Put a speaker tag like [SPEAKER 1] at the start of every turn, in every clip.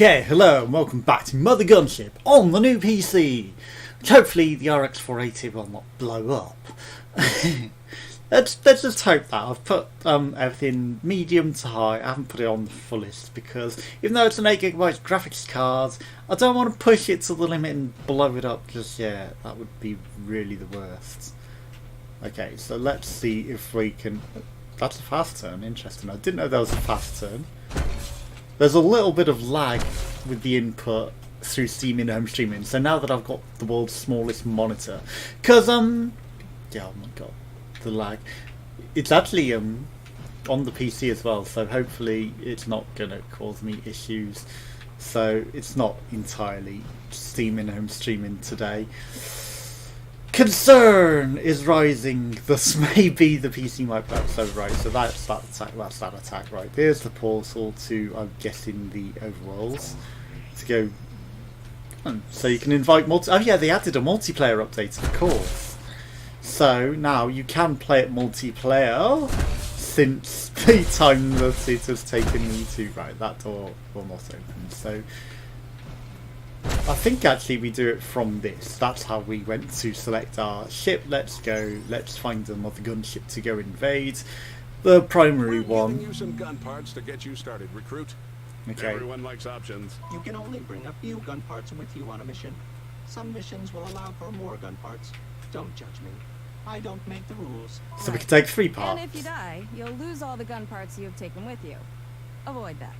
[SPEAKER 1] Okay, hello and welcome back to Mothergunship on the new PC. Hopefully the RX 480 will not blow up. let's just hope that. I've put everything medium to high. I haven't put it on the fullest because even though it's an 8GB graphics card, I don't want to push it to the limit and blow it up just yet. That would be really the worst. Okay, so let's see if we can... That's a fast turn, interesting. I didn't know there was a fast turn. There's a little bit of lag with the input through Steam in home streaming. So now that I've got the world's smallest monitor, because yeah, oh my god, the lag. It's actually on the PC as well. So hopefully it's not gonna cause me issues. So it's not entirely Steam in home streaming today. Concern is rising, thus maybe the PC might blow. So right, so that's that attack, right. There's the portal to, I'm guessing, the overworlds. To go... So you can invite oh yeah, they added a multiplayer update, of course. So now you can play it multiplayer, since the time that it has taken me to... Right, that door will not open, so... I think actually we do it from this. That's how we went to select our ship. Let's go. Let's find another gunship to go invade. The primary one.
[SPEAKER 2] We're giving you some gun parts to get you started, recruit.
[SPEAKER 1] Okay.
[SPEAKER 2] Everyone likes options.
[SPEAKER 3] You can only bring a few gun parts with you on a mission. Some missions will allow for more gun parts. Don't judge me. I don't make the rules.
[SPEAKER 1] So we can take 3 parts.
[SPEAKER 4] And if you die, you'll lose all the gun parts you have taken with you. Avoid that.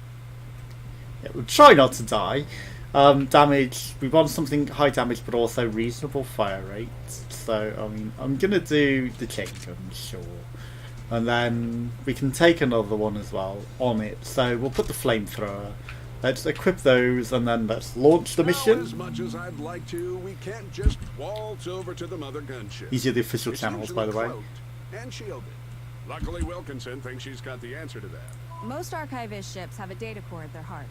[SPEAKER 1] Yeah, we'll try not to die. Damage, we want something high damage but also reasonable fire rate. So, I mean, I'm going to do the chain gun, sure. And then we can take another one as well on it. So we'll put the flamethrower. Let's equip those and then let's launch the mission.
[SPEAKER 2] Now, as much as I'd like to, we can't just waltz over to the Mothergunship.
[SPEAKER 1] These are the official channels, by the way.
[SPEAKER 2] And shielded. Luckily, Wilkinson thinks she's got the answer to that.
[SPEAKER 4] Most archivist ships have a data core at their heart.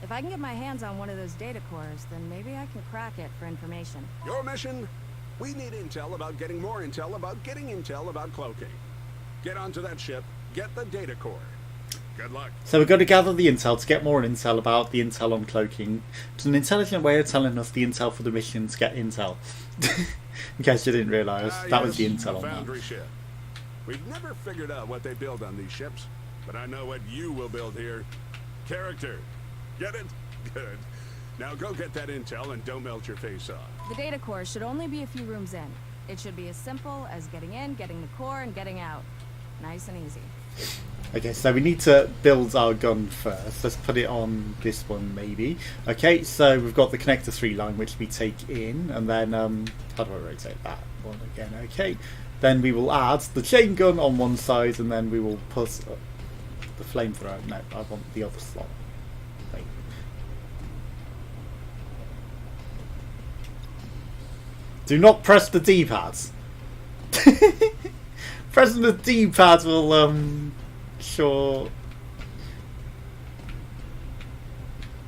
[SPEAKER 4] If I can get my hands on one of those data cores, then maybe I can crack it for information.
[SPEAKER 2] Your mission? We need intel about getting more intel about getting intel about cloaking. Get onto that ship, get the data core. Good luck.
[SPEAKER 1] So we've got to gather the intel to get more intel about the intel on cloaking. It's an intelligent way of telling us the intel for the mission to get intel. In case you didn't realise, that was the intel on
[SPEAKER 2] Foundry
[SPEAKER 1] that.
[SPEAKER 2] ship. We've never figured out what they build on these ships, but I know what you will build here. Character. Get it? Good. Now go get that intel and don't melt your face off.
[SPEAKER 4] The data core should only be a few rooms in. It should be as simple as getting in, getting the core, and getting out. Nice and easy.
[SPEAKER 1] Okay, so we need to build our gun first. Let's put it on this one, maybe. Okay, so we've got the connector 3 line, which we take in, and then, how do I rotate that one again? Okay, then we will add the chain gun on one side, and then we will put the flamethrower. No, I want the other slot. Do not press the D-pads. Pressing the D-pad will, sure...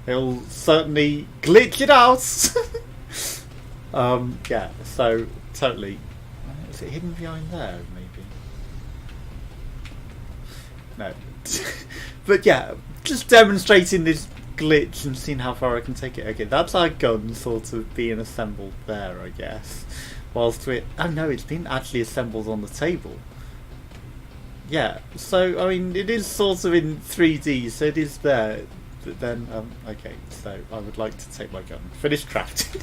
[SPEAKER 1] It'll certainly glitch it out. Yeah, so, totally. Is it hidden behind there, maybe? No. But yeah, just demonstrating this glitch and seeing how far I can take it. Okay, that's our gun sort of being assembled there, I guess. Whilst we... Oh no, it's been actually assembled on the table. Yeah, so, I mean, it is sort of in 3D, so it is there. But then, okay, so I would like to take my gun. Finish crafting.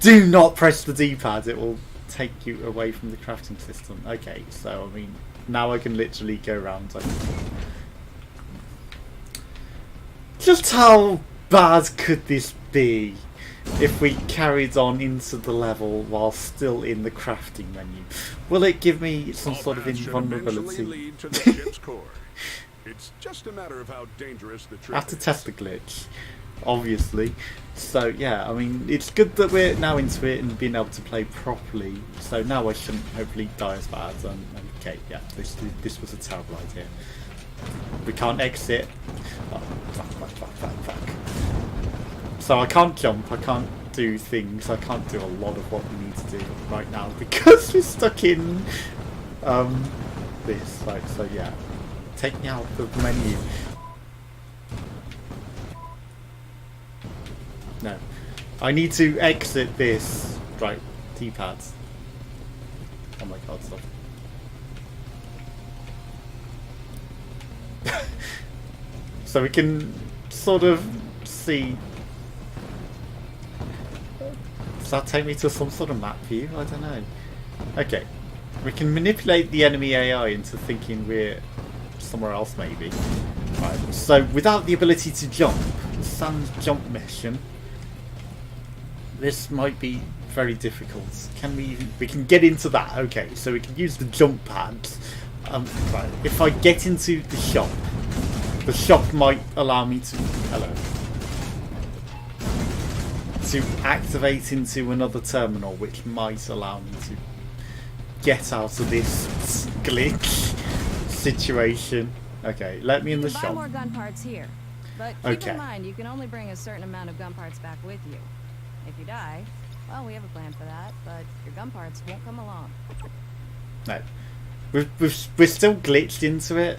[SPEAKER 1] Do not press the D-pad, it will take you away from the crafting system. Okay, so, I mean, now I can literally go around. Just how bad could this be if we carried on into the level while still in the crafting menu? Will it give me some sort of invulnerability?
[SPEAKER 2] Lead to the ship's core. It's just a matter of how dangerous the trip
[SPEAKER 1] I have to test the glitch, obviously. So yeah, I mean, it's good that we're now into it and being able to play properly. So now I shouldn't hopefully die as bad. Okay, yeah, this was a terrible idea. We can't exit. Oh, fuck. So I can't jump, I can't do things, I can't do a lot of what we need to do right now because we're stuck in this. Like, so yeah. Take me out of the menu. No. I need to exit this. Right, D-pads. Oh my god, stop. So we can sort of see. Does that take me to some sort of map view? I don't know. Okay. We can manipulate the enemy AI into thinking we're somewhere else, maybe. Right. So without the ability to jump, the sand jump mission, this might be very difficult. Can we can get into that? Okay, so we can use the jump pads. Right. If I get into the shop might allow me to activate into another terminal, which might allow me to get out of this glitch situation. Okay, let me in the
[SPEAKER 4] You can
[SPEAKER 1] shop.
[SPEAKER 4] buy more gun parts here, but keep in mind you can only bring a certain amount of gun parts back with you. If you die, well, we have a plan for that, but your gun parts won't come along.
[SPEAKER 1] No, we're still glitched into it.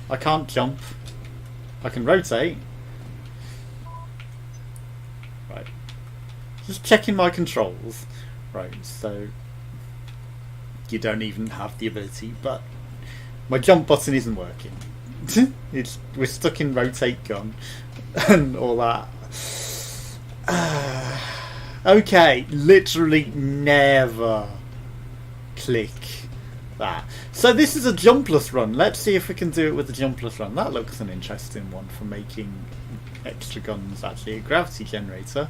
[SPEAKER 1] I can't jump. I can rotate. Right. Just checking my controls. Right, so you don't even have the ability, but my jump button isn't working. We're stuck in rotate gun and all that. Okay, literally never click that. So this is a jumpless run. Let's see if we can do it with a jumpless run. That looks an interesting one for making extra guns. Actually, a gravity generator,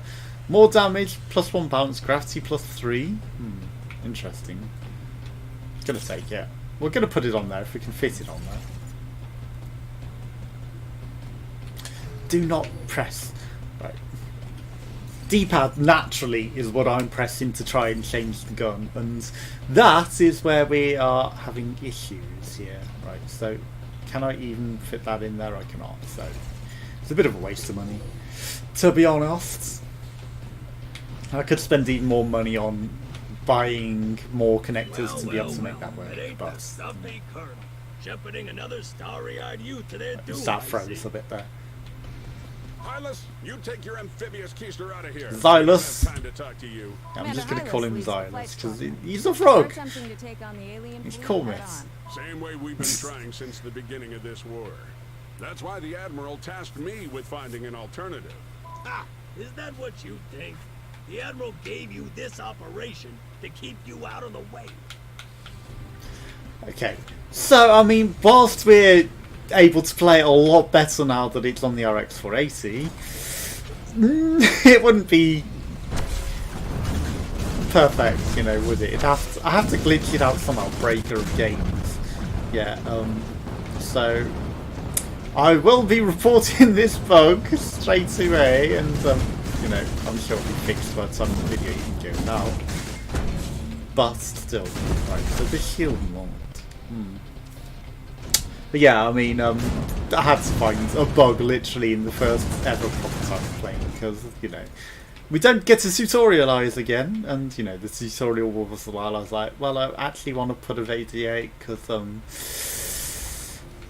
[SPEAKER 1] more damage, +1 bounce, gravity +3. Interesting. Gonna take it. We're gonna put it on there if we can fit it on there. Do not press. Right. D-pad naturally is what I'm pressing to try and change the gun, and that is where we are having issues here. Right, so can I even fit that in there? I cannot, so it's a bit of a waste of money, to be honest. I could spend even more money on buying more connectors to be able to make that work, but
[SPEAKER 5] shepherding another starry-eyed youth to their doom.
[SPEAKER 1] that froze a bit there.
[SPEAKER 2] Hylas, you take your amphibious keister out of here.
[SPEAKER 1] Xylus.
[SPEAKER 2] I don't have time to talk to you.
[SPEAKER 1] I'm just going to call him Xylus because he's a
[SPEAKER 4] We're
[SPEAKER 1] frog.
[SPEAKER 4] attempting to take on the alien
[SPEAKER 1] He's
[SPEAKER 4] fleet
[SPEAKER 1] cool,
[SPEAKER 4] head
[SPEAKER 1] mate.
[SPEAKER 4] on.
[SPEAKER 2] Same way we've been trying since the beginning of this war. That's why the Admiral tasked me with finding an alternative.
[SPEAKER 5] Ha! Is that what you think? The Admiral gave you this operation to keep you out of the way.
[SPEAKER 1] Okay, so I mean, whilst we're able to play it a lot better now that it's on the RX 480, it wouldn't be perfect, you know, would it? I have to glitch it out somehow, breaker of games. Yeah, so I will be reporting this bug straight away, and you know, I'm sure it'll be fixed by the time the video you can go now. But still, right, so the shield mod. But yeah, I mean, I had to find a bug literally in the first ever proper time of playing, because, you know, we don't get to tutorialise again, and, you know, the tutorial was a while. I was like, well, I actually want to put a VDA, because,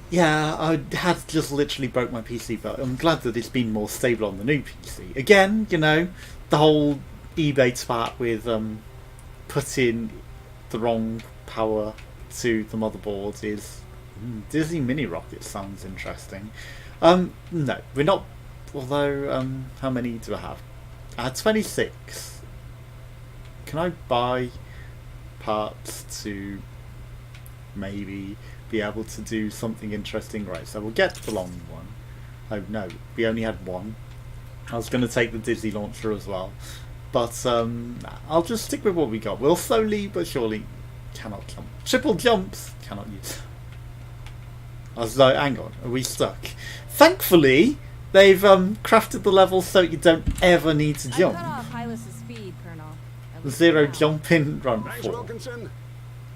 [SPEAKER 1] yeah, I had just literally broke my PC, but I'm glad that it's been more stable on the new PC. Again, you know, the whole eBay spat with putting the wrong power to the motherboard is... Disney Mini Rocket sounds interesting. No, we're not. Although, how many do I have? I had 26. Can I buy parts to maybe be able to do something interesting? Right, so we'll get the long one. Oh no, we only had one. I was going to take the Disney launcher as well, but I'll just stick with what we got. We'll slowly but surely. Cannot jump. Triple jumps. Cannot use. I was like, hang on, are we stuck? Thankfully, they've crafted the level so you don't ever need to jump.
[SPEAKER 4] I cut off Hylas' speed, Colonel. At least
[SPEAKER 1] Zero
[SPEAKER 4] for now.
[SPEAKER 1] jumping, run
[SPEAKER 2] Thanks,
[SPEAKER 1] 4.
[SPEAKER 2] Wilkinson.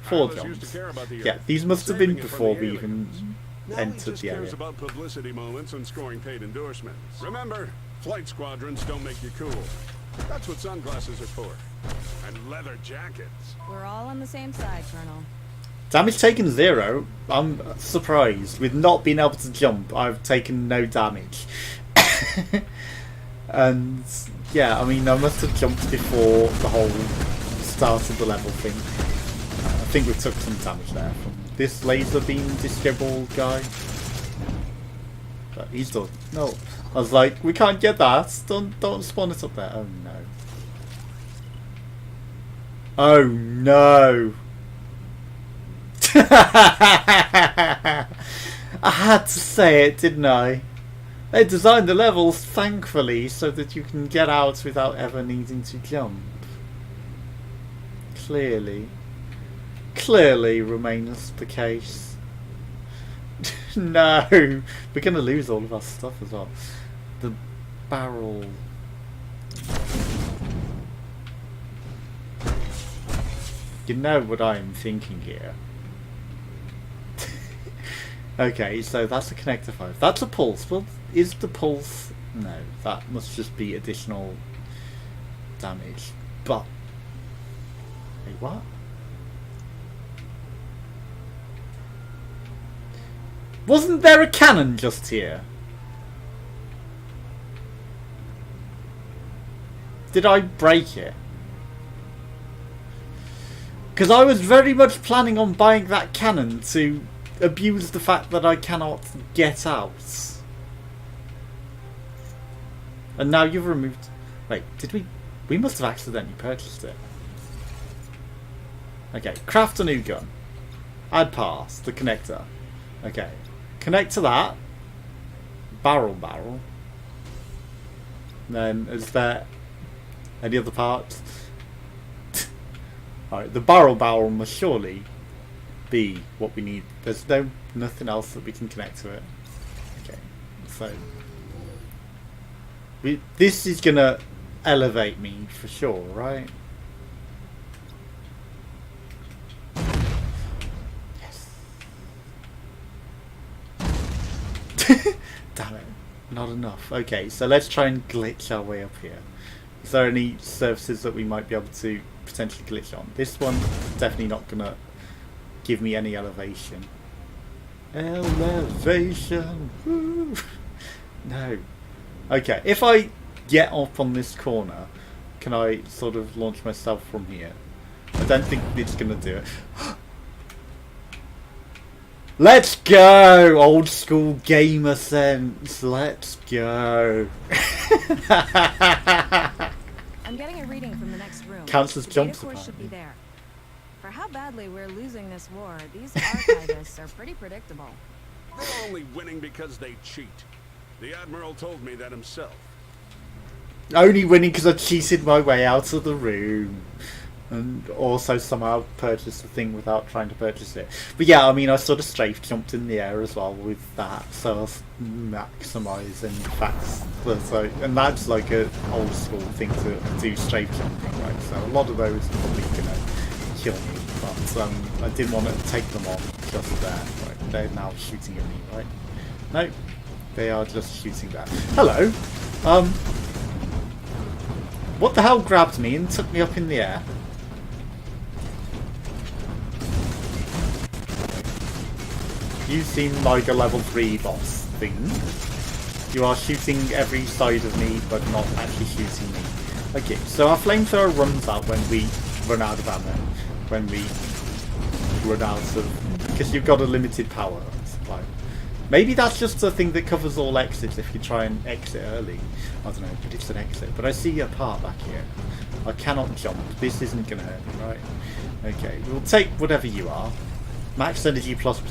[SPEAKER 1] 4
[SPEAKER 2] Hylas used to
[SPEAKER 1] jumps.
[SPEAKER 2] care about the
[SPEAKER 1] Yeah,
[SPEAKER 2] Earth,
[SPEAKER 1] these must have
[SPEAKER 2] saving
[SPEAKER 1] been
[SPEAKER 2] it from
[SPEAKER 1] before
[SPEAKER 2] the
[SPEAKER 1] we
[SPEAKER 2] aliens.
[SPEAKER 1] even
[SPEAKER 2] Now he
[SPEAKER 1] entered
[SPEAKER 2] just
[SPEAKER 1] the
[SPEAKER 2] cares
[SPEAKER 1] area.
[SPEAKER 2] about publicity moments and scoring paid endorsements. Remember, flight squadrons don't make you cool. That's what sunglasses are for. And leather jackets.
[SPEAKER 4] We're all on the same side, Colonel.
[SPEAKER 1] Damage taken 0. I'm surprised. With not being able to jump, I've taken no damage. And Yeah, I mean, I must have jumped before the whole start of the level thing. I think we took some damage there from this laser beam disco guy. But he's done. No. I was like, we can't get that. Don't spawn it up there. Oh no. Oh no. I had to say it, didn't I? They designed the levels, thankfully, so that you can get out without ever needing to jump. Clearly remains the case. No, we're going to lose all of our stuff as well. The barrel. You know what I'm thinking here. Okay, so that's a connector 5. That's a pulse. Well, is the pulse... No, that must just be additional damage. But... Wait, what? Wasn't there a cannon just here? Did I break it? Because I was very much planning on buying that cannon to abuse the fact that I cannot get out. And now you've removed... Wait, did we... We must have accidentally purchased it. Okay, craft a new gun. Add parts, the connector. Okay, connect to that. Barrel. Then, is there any other parts? Alright, the barrel must surely be what we need. There's nothing else that we can connect to it. Okay, so this is gonna elevate me for sure, right? Yes. Damn it, not enough. Okay, so let's try and glitch our way up here. Is there any surfaces that we might be able to potentially glitch on? This one definitely not gonna give me any elevation. Elevation! Woo. No. Okay, if I get up on this corner, can I sort of launch myself from here? I don't think it's gonna do it. Let's go! Old school gamer sense. Let's go.
[SPEAKER 4] I'm getting a reading from the next room.
[SPEAKER 1] Counts as jumps,
[SPEAKER 4] The data core should be
[SPEAKER 1] apparently.
[SPEAKER 4] there. For how badly we're losing this war, these archivists are pretty predictable.
[SPEAKER 2] They're only winning because they cheat. The Admiral told me that himself.
[SPEAKER 1] Only winning because I cheated my way out of the room. And also somehow purchased the thing without trying to purchase it. But yeah, I mean, I sort of strafe jumped in the air as well with that, so I was maximising facts. So, and that's like an old school thing to do, strafe jumping, right? So a lot of those are probably gonna kill me, but I didn't want to take them on just there. Right? They're now shooting at me, right? No, they are just shooting there. Hello. What the hell grabbed me and took me up in the air? You seem like a level 3 boss thing. You are shooting every side of me, but not actually shooting me. Okay, so our flamethrower runs out when we run out of ammo. When we run out of... Because you've got a limited power supply. Maybe that's just a thing that covers all exits if you try and exit early. I don't know, but it's an exit. But I see a part back here. I cannot jump. This isn't going to hurt me, right? Okay, we'll take whatever you are. Max energy plus.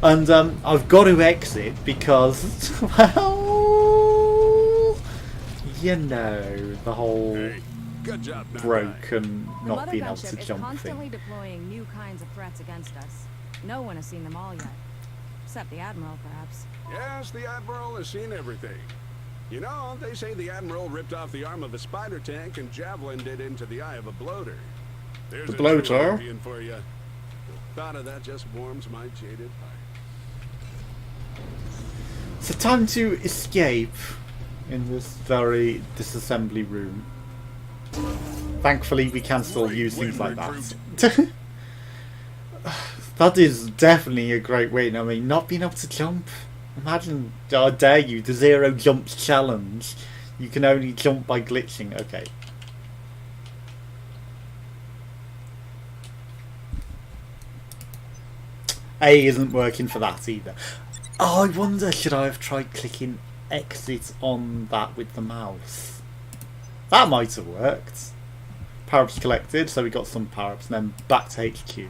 [SPEAKER 1] And I've got to exit because, well, you know, the whole
[SPEAKER 2] Hey, good job, not
[SPEAKER 1] broke and
[SPEAKER 4] The
[SPEAKER 1] not being able to
[SPEAKER 4] Mothergunship is
[SPEAKER 1] jump
[SPEAKER 4] constantly
[SPEAKER 1] thing.
[SPEAKER 4] deploying new kinds of threats against us. No one has seen them all yet. Except the Admiral, perhaps.
[SPEAKER 2] Yes, the Admiral has seen everything. You know, they say the Admiral ripped off the arm of a spider tank and javelined it into the eye of a bloater. There's
[SPEAKER 1] The
[SPEAKER 2] a true
[SPEAKER 1] bloater?
[SPEAKER 2] Olympian for you. The thought of that just warms my jaded heart.
[SPEAKER 1] So time to escape in this very disassembly room. Thankfully we can still use things like that. That is definitely a great win. I mean, not being able to jump. Imagine, I dare you, the 0 jumps challenge. You can only jump by glitching. Okay. A isn't working for that either. Oh, I wonder, should I have tried clicking exit on that with the mouse? That might have worked. Power-ups collected, so we got some power-ups, and then back to HQ.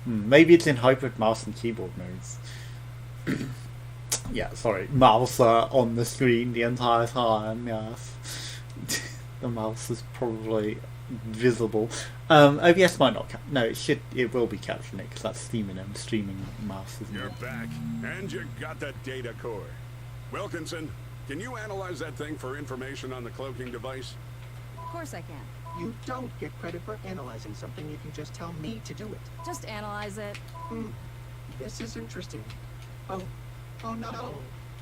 [SPEAKER 1] Maybe it's in hybrid mouse and keyboard modes. Yeah, sorry. Mouse on the screen the entire time, yes. The mouse is probably visible. OBS might not no, it will be capturing it because that's streaming mouse, isn't
[SPEAKER 2] You're
[SPEAKER 1] it?
[SPEAKER 2] back, and you got the data core. Wilkinson, can you analyze that thing for information on the cloaking device?
[SPEAKER 4] Of course I can.
[SPEAKER 3] You don't get credit for analyzing something if you just tell me to do it.
[SPEAKER 4] Just analyze it.
[SPEAKER 3] This is interesting. Oh no.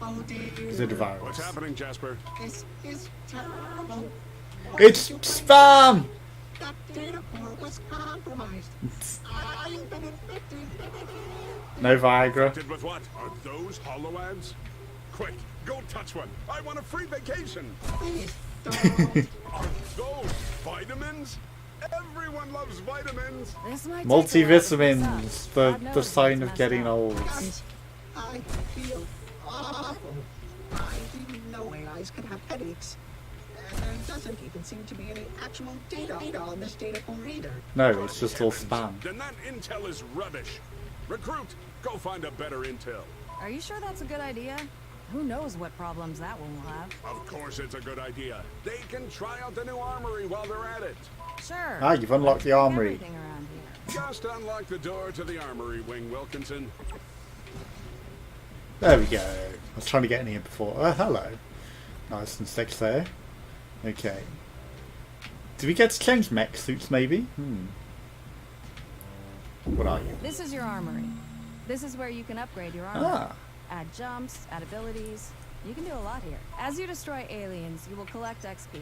[SPEAKER 3] Oh dear.
[SPEAKER 1] Is it a virus?
[SPEAKER 2] What's happening, Jasper?
[SPEAKER 3] This is terrible.
[SPEAKER 1] It's spam!
[SPEAKER 3] That data core was compromised. I've been infected.
[SPEAKER 1] No Viagra.
[SPEAKER 2] Did with what? Are those hollow ads? Quick, go touch one. I want a free vacation.
[SPEAKER 3] Please don't.
[SPEAKER 2] Are those vitamins? Everyone loves vitamins.
[SPEAKER 4] This might take a while to fix up.
[SPEAKER 1] Multivitamins,
[SPEAKER 4] God
[SPEAKER 1] the
[SPEAKER 4] knows
[SPEAKER 1] sign
[SPEAKER 4] what's
[SPEAKER 1] of getting
[SPEAKER 4] messed up.
[SPEAKER 1] old.
[SPEAKER 3] Guys, I feel awful. I didn't know AIs could have headaches. And there doesn't even seem to be any actual data on this data core either.
[SPEAKER 1] No, it's just all spam.
[SPEAKER 2] Then that intel is rubbish. Recruit, go find a better intel.
[SPEAKER 4] Are you sure that's a good idea? Who knows what problems that one will have?
[SPEAKER 2] Of course it's a good idea. They can try out the new armory while they're at it.
[SPEAKER 4] Sure.
[SPEAKER 1] Ah, you've unlocked the armory.
[SPEAKER 4] Everything around here.
[SPEAKER 2] Just unlock the door to the armory wing, Wilkinson.
[SPEAKER 1] There we go. I was trying to get in here before. Oh, hello. Nice and sexy there. Okay. Do we get to change mech suits, maybe? What are you?
[SPEAKER 4] This is your armory. This is where you can upgrade your armor.
[SPEAKER 1] Ah.
[SPEAKER 4] Add jumps, add abilities. You can do a lot here. As you destroy aliens, you will collect XP.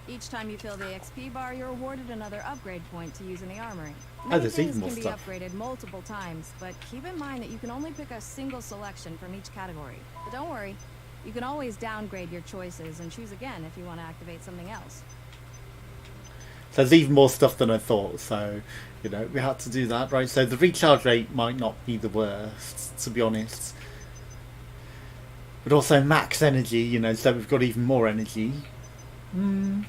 [SPEAKER 4] Each time you fill the XP bar, you're awarded another upgrade point to use in the armory. Many
[SPEAKER 1] there's
[SPEAKER 4] things
[SPEAKER 1] even more
[SPEAKER 4] can be
[SPEAKER 1] stuff.
[SPEAKER 4] upgraded multiple times, but keep in mind that you can only pick a single selection from each category. But don't worry, you can always downgrade your choices and choose again if you want to activate something else.
[SPEAKER 1] So there's even more stuff than I thought, so, you know, we had to do that, right? So the recharge rate might not be the worst, to be honest. But also max energy, you know, so we've got even more energy. I'm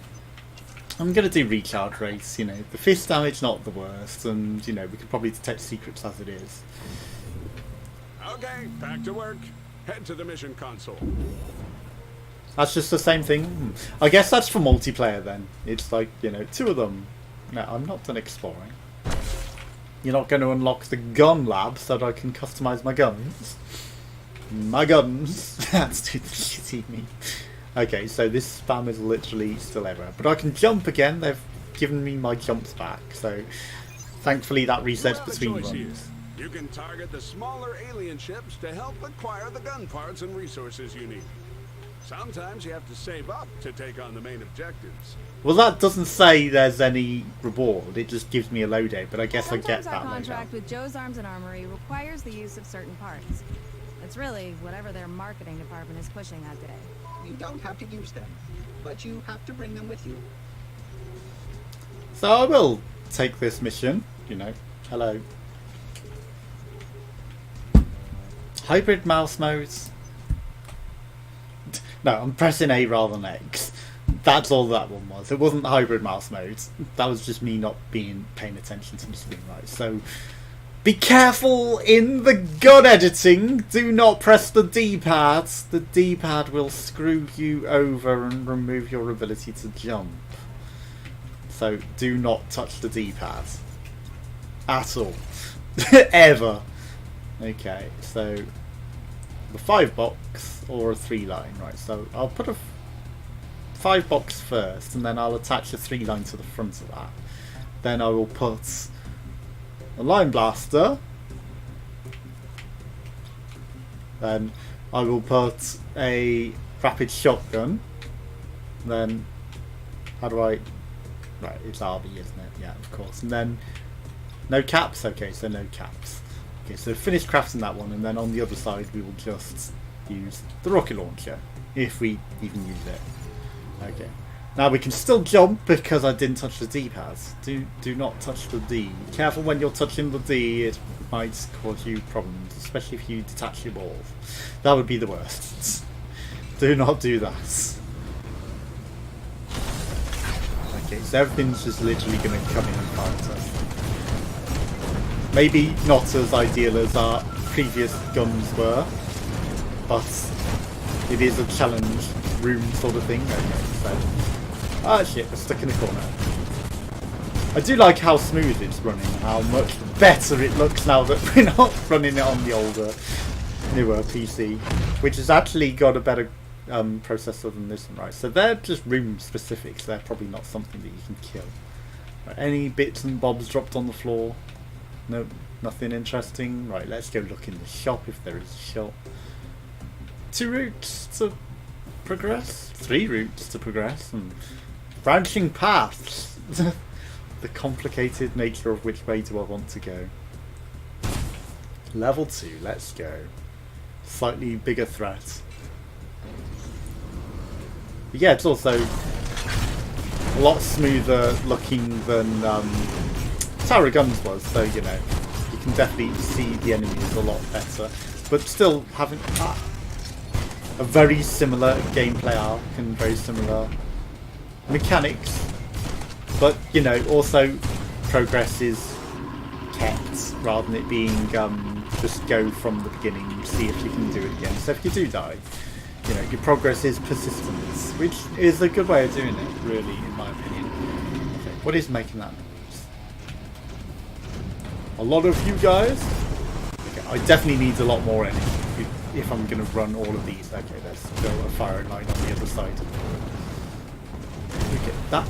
[SPEAKER 1] going to do recharge rates, you know. The fist damage, not the worst, and, you know, we could probably detect secrets as it is.
[SPEAKER 2] Okay, back to work. Head to the mission console.
[SPEAKER 1] That's just the same thing. I guess that's for multiplayer then. It's like, you know, two of them. No, I'm not done exploring. You're not going to unlock the gun lab so that I can customize my guns. My guns. That's too shitty me. Okay, so this spam is literally still everywhere. But I can jump again. They've given me my jumps back. So thankfully that
[SPEAKER 2] You
[SPEAKER 1] resets
[SPEAKER 2] have a
[SPEAKER 1] between
[SPEAKER 2] choice here.
[SPEAKER 1] runs.
[SPEAKER 2] You can target the smaller alien ships to help acquire the gun parts and resources you need. Sometimes you have to save up to take on the main objectives.
[SPEAKER 1] Well, that doesn't say there's any reward. It just gives me a loadout. But I guess I get
[SPEAKER 4] Sometimes our
[SPEAKER 1] that
[SPEAKER 4] contract
[SPEAKER 1] loadout.
[SPEAKER 4] with Joe's Arms and Armory requires the use of certain parts. It's really whatever their marketing department is pushing that day.
[SPEAKER 3] You don't have to use them, but you have to bring them with you.
[SPEAKER 1] So I will take this mission. You know, hello. Hybrid mouse modes. No, I'm pressing A rather than X. That's all that one was. It wasn't hybrid mouse modes. That was just me not paying attention to the screen, right? So be careful in the gun editing. Do not press the D-pad. The D-pad will screw you over and remove your ability to jump. So do not touch the D-pad. At all. Ever. Okay, so the 5 box or a 3 line, right? So I'll put a 5 box first, and then I'll attach a 3 line to the front of that. Then I will put a line blaster. Then I will put a rapid shotgun. Then how do I? Right, it's RB, isn't it? Yeah, of course. And then no caps. Okay, so no caps. Okay, so finish crafting that one, and then on the other side we will just use the rocket launcher, if we even use it. Okay. Now we can still jump because I didn't touch the D-pads. Do not touch the D. Careful when you're touching the D, it might cause you problems, especially if you detach your balls. That would be the worst. Do not do that. Okay, so everything's just literally going to come in and fight us. Maybe not as ideal as our previous guns were, but it is a challenge room sort of thing. Okay, so... Ah shit, we're stuck in a corner. I do like how smooth it's running, how much better it looks now that we're not running it on the older, newer PC, which has actually got a better processor than this one, right? So they're just room specific, so they're probably not something that you can kill. Right, any bits and bobs dropped on the floor? Nope, nothing interesting. Right, let's go look in the shop if there is a shop. 2 routes to progress? 3 routes to progress, and branching paths. The complicated nature of which way do I want to go. Level 2, let's go. Slightly bigger threat. But yeah, it's also a lot smoother looking than Tower of Guns was, so you know, you can definitely see the enemies a lot better. But still having a very similar gameplay arc and very similar mechanics, but you know, also progress is kept rather than it being just go from the beginning, see if you can do it again. So if you do die, you know, your progress is persistence, which is a good way of doing it, really, in my opinion. Okay, what is making that noise? A lot of you guys? Okay, I definitely need a lot more energy if I'm going to run all of these. Okay, there's still a fire line on the other side. Okay, that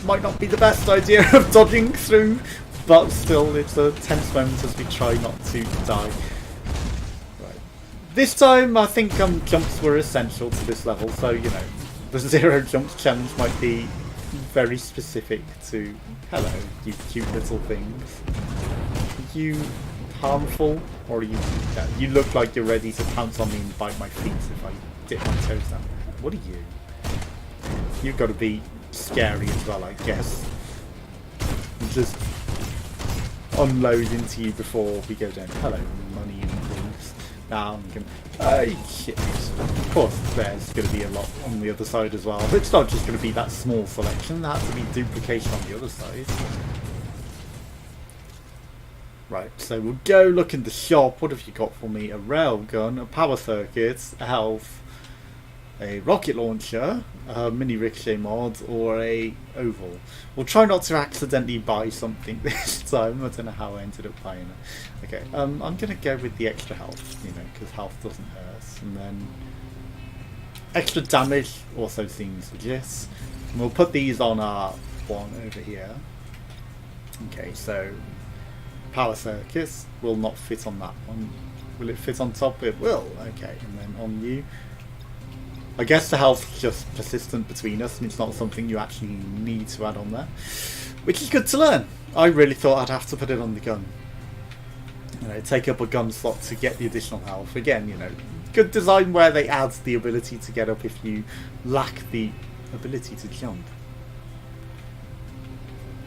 [SPEAKER 1] might not be the best idea of dodging through, but still it's a tense moment as we try not to die. Right. This time I think jumps were essential to this level, so you know, the 0 jumps challenge might be very specific to, hello, you cute little things. Are you harmful? Or you look like you're ready to pounce on me and bite my feet if I dip my toes down. What are you? You've got to be scary as well, I guess. And just unload into you before we go down. Hello, money and things. Now I'm going to... Oh, shit. Of course, there's going to be a lot on the other side as well. But it's not just going to be that small selection. There has to be duplication on the other side. Right, so we'll go look in the shop. What have you got for me? A railgun, a power circuit, a health, a rocket launcher, a mini ricochet mod, or a oval. We'll try not to accidentally buy something this time. I don't know how I ended up buying it. Okay, I'm going to go with the extra health, you know, because health doesn't hurt. And then extra damage also seems legit. And we'll put these on our one over here. Okay, so... power circuits will not fit on that one. Will it fit on top? It will. Okay, and then on you. I guess the health is just persistent between us, and it's not something you actually need to add on there, which is good to learn. I really thought I'd have to put it on the gun. You know, take up a gun slot to get the additional health. Again, you know, good design where they add the ability to get up if you lack the ability to jump.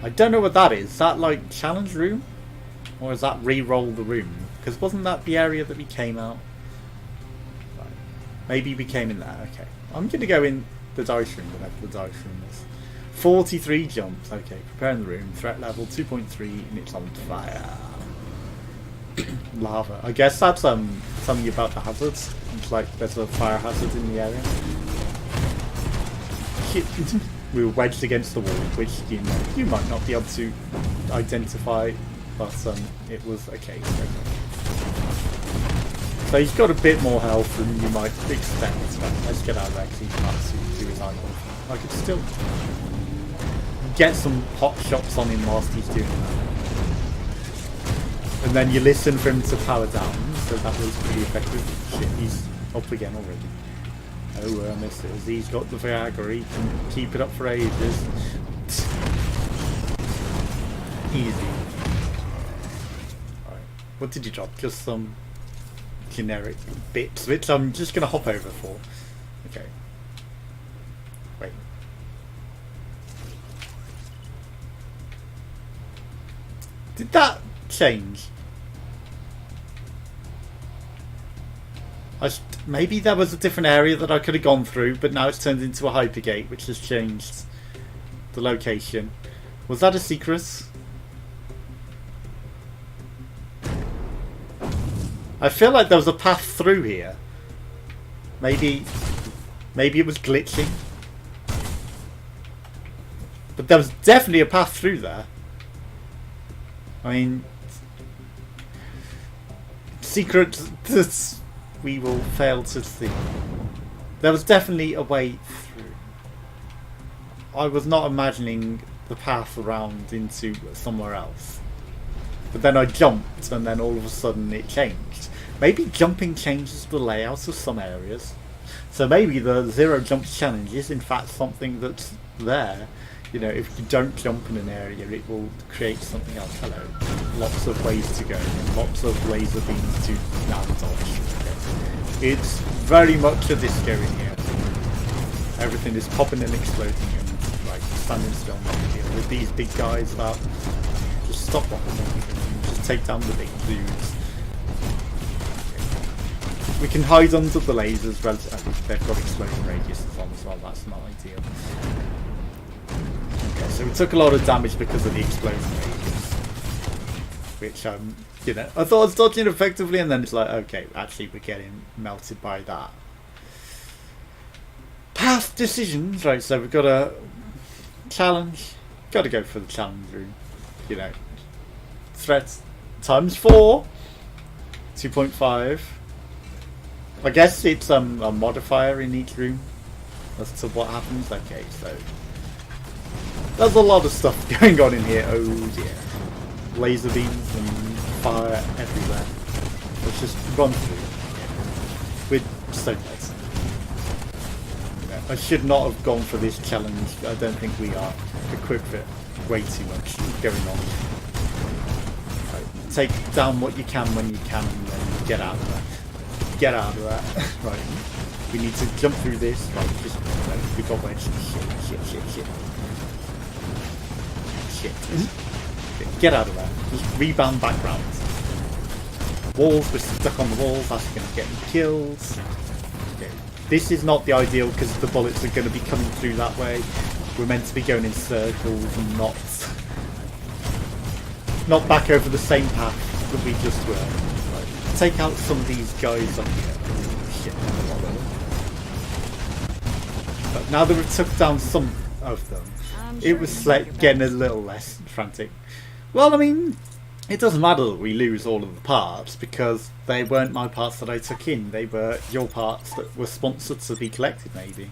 [SPEAKER 1] I don't know what that is. Is that like challenge room? Or is that re-roll the room? Because wasn't that the area that we came out? Right. Maybe we came in there. Okay. I'm going to go in the dice room, whatever the dice room is. 43 jumps. Okay. Preparing the room. Threat level 2.3 and it's on fire. Lava. I guess that's telling you about the hazards. It's like there's a fire hazard in the area. We were wedged against the wall, which you might not be able to identify. But it was okay. So he's got a bit more health than you might expect. Let's get out of there because he's about to do his eyeball. I could still get some pot shots on him whilst he's doing that. And then you listen for him to power down, so that was pretty effective. Shit, he's up again already. Oh, misses. He's got the Viagra, he can keep it up for ages. Easy. What did you drop? Just some generic bits, which I'm just going to hop over for. Okay. Wait. Did that change? Maybe there was a different area that I could have gone through, but now it's turned into a hypergate, which has changed the location. Was that a secret? I feel like there was a path through here. Maybe it was glitching. But there was definitely a path through there. I mean, secrets that we will fail to see. There was definitely a way through. I was not imagining the path around into somewhere else. But then I jumped and then all of a sudden it changed. Maybe jumping changes the layout of some areas. So maybe the zero jumps challenge is in fact something that's there. You know, if you don't jump in an area, it will create something else. Hello. Lots of ways to go, and lots of laser beams to now dodge. It's very much a disco in here. Everything is popping and exploding, and like standing still, not a deal with these big guys. About just stop what they're doing, just take down the big dudes. We can hide under the lasers. They've got explosion radiuses on as well. That's not ideal. Okay, so we took a lot of damage because of the explosion radius, which you know, I thought I was dodging effectively, and then it's like, okay, actually we're getting melted by that. Path decisions, right? So we've got a challenge. Got to go for the challenge room. You know, threat times 4, 2.5. I guess it's a modifier in each room as to what happens. Okay, so there's a lot of stuff going on in here. Oh dear. Laser beams and fire everywhere. Let's just run through. We're so nice. I should not have gone for this challenge. I don't think we are equipped for it. Way too much going on. Right. Take down what you can when you can and then get out of that. Get out of that. Right. We need to jump through this. Right, just we got wedged. Shit. Okay, get out of that. Just rebound background. Walls, we're stuck on the walls, that's gonna get me killed. Okay. This is not the ideal because the bullets are gonna be coming through that way. We're meant to be going in circles and not back over the same path that we just were. Right. Take out some of these guys up here. Shit. But now that we've took down some of them, it was like getting a little less frantic. Well, I mean, it doesn't matter that we lose all of the parts because they weren't my parts that I took in. They were your parts that were sponsored to be collected, maybe.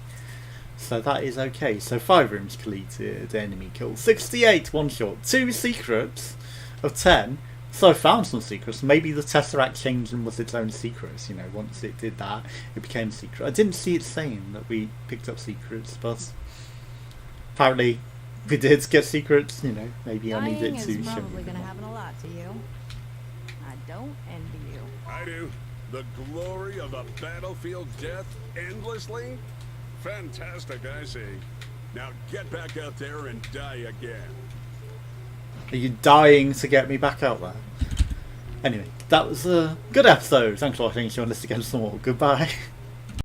[SPEAKER 1] So that is okay. So 5 rooms completed, enemy killed 68, one shot, 2 secrets of 10. So I found some secrets. Maybe the Tesseract changed and was its own secrets. You know, once it did that, it became a secret. I didn't see it saying that we picked up secrets, but apparently we did get secrets. You know, maybe I needed to show you.
[SPEAKER 4] Probably gonna happen a lot to you. I don't envy you.
[SPEAKER 2] I do. The glory of a battlefield death endlessly? Fantastic, I see. Now get back out there and die again.
[SPEAKER 1] Are you dying to get me back out there? Anyway, that was a good episode. Thanks for watching. If you want to listen again some more, goodbye.